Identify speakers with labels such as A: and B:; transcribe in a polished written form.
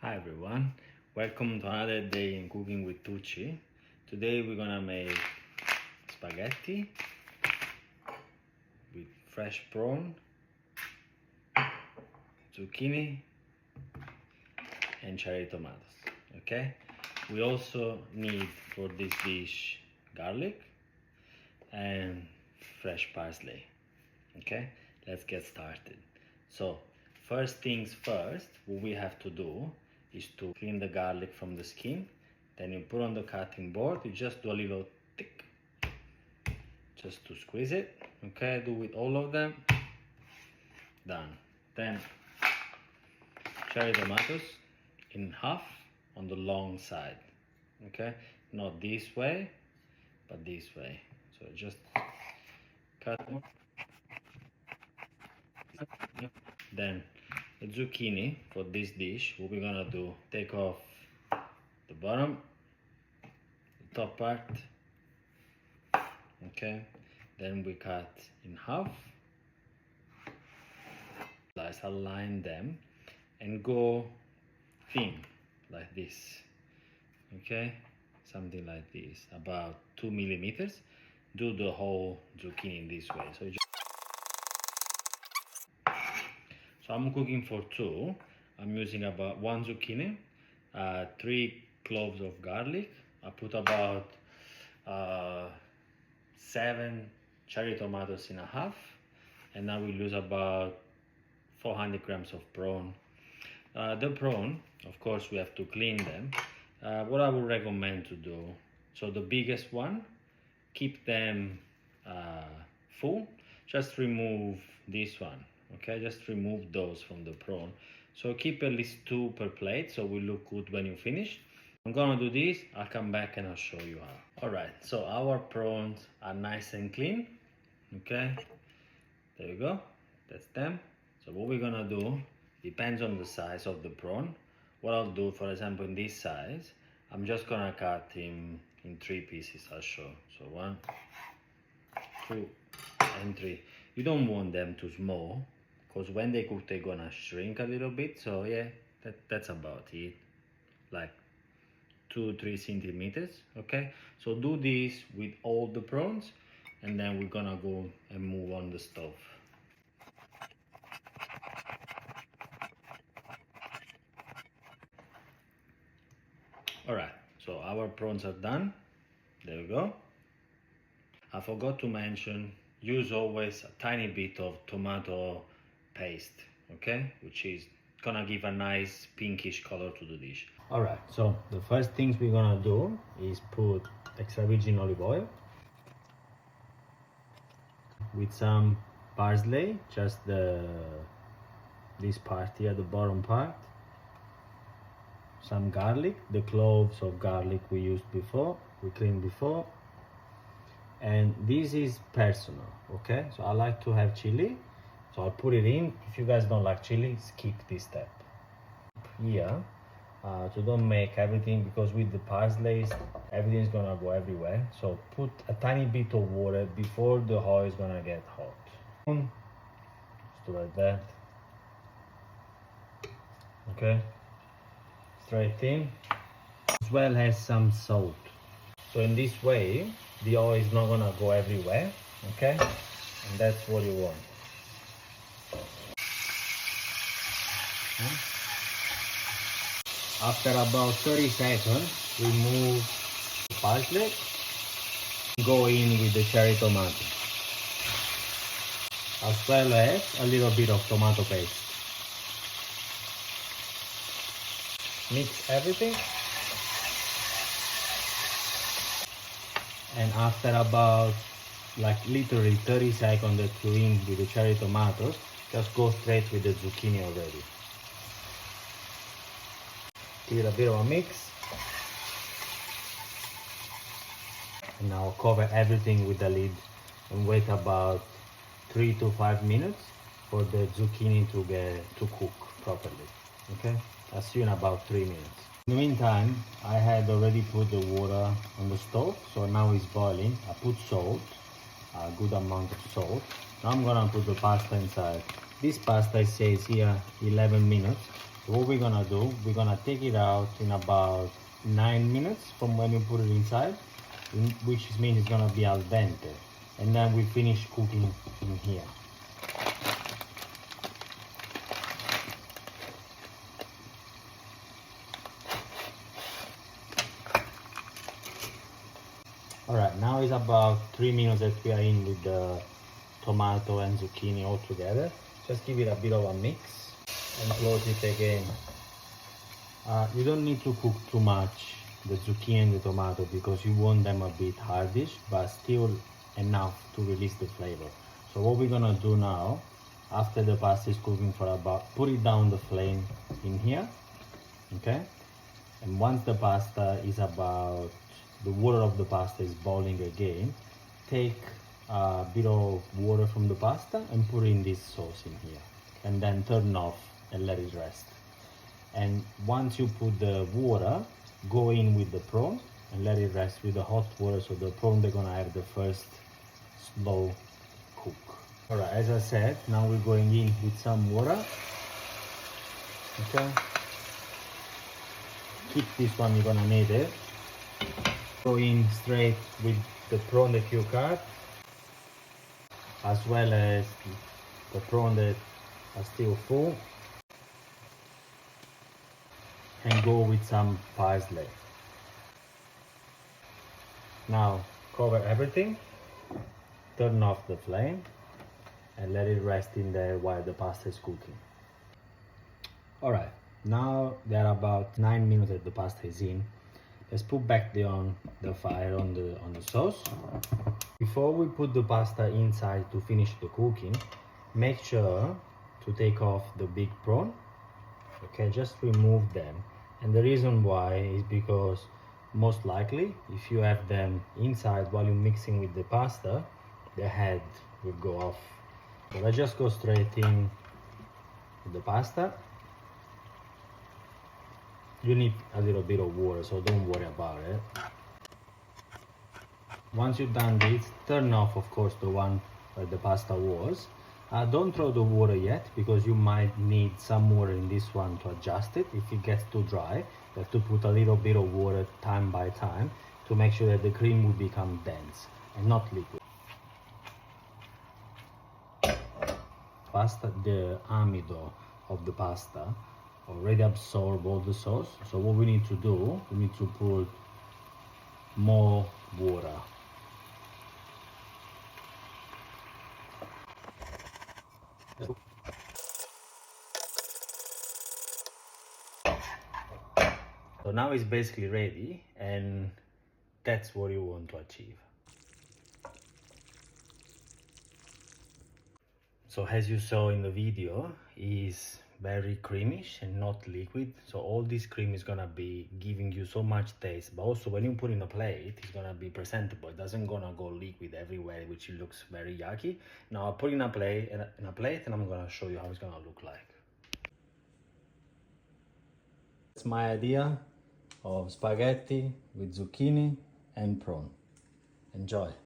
A: Hi everyone, welcome to another day in Cooking with Tucci. Today we're gonna make spaghetti with fresh prawn, zucchini and cherry tomatoes. Okay, we also need for this dish garlic and fresh parsley. Okay, let's get started. So first things first, what we have to do is to clean the garlic from the skin. Then you put on the cutting board. You just do a little thick, just to squeeze it. Okay, do with all of them. Done. Then cherry tomatoes in half on the long side. Okay, not this way, but this way. So just cut. Then the zucchini for this dish, what we're gonna do, take off the bottom, the top part, okay, then we cut in half, let's align them and go thin like this, okay, something like this, about 2 millimeters. Do the whole zucchini in this way. So I'm cooking for two. I'm using about 1 zucchini, 3 cloves of garlic. I put about 7 cherry tomatoes in a half, and I will use about 400 grams of prawn. The prawn, of course, we have to clean them. What I would recommend to do, so the biggest one, keep them full. Just remove this one. Okay, just remove those from the prawn. So keep at least 2 per plate, so will look good when you finish. I'm gonna do this, I'll come back and I'll show you how. Alright, so our prawns are nice and clean. Okay, there you go, that's them. So what we're gonna do, depends on the size of the prawn. What I'll do, for example, in this size, I'm just gonna cut him in 3 pieces, I'll show. So 1, 2, and 3. You don't want them too small, because when they cook they're gonna shrink a little bit. So yeah, that's about it, like 2-3 centimeters. Okay, so do this with all the prawns, and then we're gonna go and move on the stove. All right, so our prawns are done. There we go. I forgot to mention, use always a tiny bit of tomato paste, okay, which is gonna give a nice pinkish color to the dish. All right, so the first things we're gonna do is put extra virgin olive oil with some parsley, just this part here, the bottom part, some garlic, the cloves of garlic we used before, we cleaned before, and this is personal, okay, so I like to have chili, so I'll put it in. If you guys don't like chili, skip this step here. So don't make everything, because with the parsley everything is gonna go everywhere. So put a tiny bit of water before the oil is gonna get hot. Just do like that. Okay, straight in, as well as some salt. So in this way the oil is not gonna go everywhere, okay, and that's what you want. After about 30 seconds, remove the parsley, go in with the cherry tomato, as well as a little bit of tomato paste. Mix everything, and after about literally 30 seconds that you're in with the cherry tomatoes, just go straight with the zucchini already. Give it a bit of a mix, and now cover everything with the lid and wait about 3 to 5 minutes for the zucchini to cook properly. Okay, I'll see you in about 3 minutes. In the meantime, I had already put the water on the stove, so now it's boiling. I put salt, a good amount of salt. Now I'm gonna put the pasta inside. This pasta says here 11 minutes. What we're gonna do, we're gonna take it out in about 9 minutes from when you put it inside, which means it's gonna be al dente. And then we finish cooking in here. Alright, now it's about 3 minutes that we are in with the tomato and zucchini all together. Just give it a bit of a mix and close it again. You don't need to cook too much the zucchini and the tomato because you want them a bit hardish, but still enough to release the flavor. So what we're gonna do now, after the pasta is cooking for about, put it down the flame in here, okay? And once the pasta is about, the water of the pasta is boiling again, take a bit of water from the pasta and put in this sauce in here. And then turn off and let it rest. And once you put the water, go in with the prawn and let it rest with the hot water, so the prawn, they're gonna have the first slow cook. Alright, as I said, now we're going in with some water. Okay. Keep this one, you're gonna need it. Go in straight with the prawn that you cut, as well as the prawn that are still full. And go with some parsley. Now cover everything, turn off the flame and let it rest in there while the pasta is cooking. Alright, now there are about 9 minutes that the pasta is in. Let's put back the fire on the sauce. Before we put the pasta inside to finish the cooking, make sure to take off the big prawn. Okay, just remove them. And the reason why is because most likely if you have them inside while you're mixing with the pasta, the head will go off. So let's just go straight in with the pasta. You need a little bit of water, so don't worry about it. Once you've done this, turn off of course the one where the pasta was. Don't throw the water yet, because you might need some water in this one to adjust it. If it gets too dry, you have to put a little bit of water time by time to make sure that the cream will become dense and not liquid. Pasta, the amido of the pasta already absorb all the sauce. So what we need to do, we need to put more water. So now it's basically ready, and that's what you want to achieve. So as you saw in the video, is very creamish and not liquid. So all this cream is gonna be giving you so much taste, but also when you put in a plate, it's gonna be presentable. It doesn't gonna go liquid everywhere, which looks very yucky. Now I'll put in a plate, and I'm gonna show you how it's gonna look like. That's my idea of spaghetti with zucchini and prawn. Enjoy.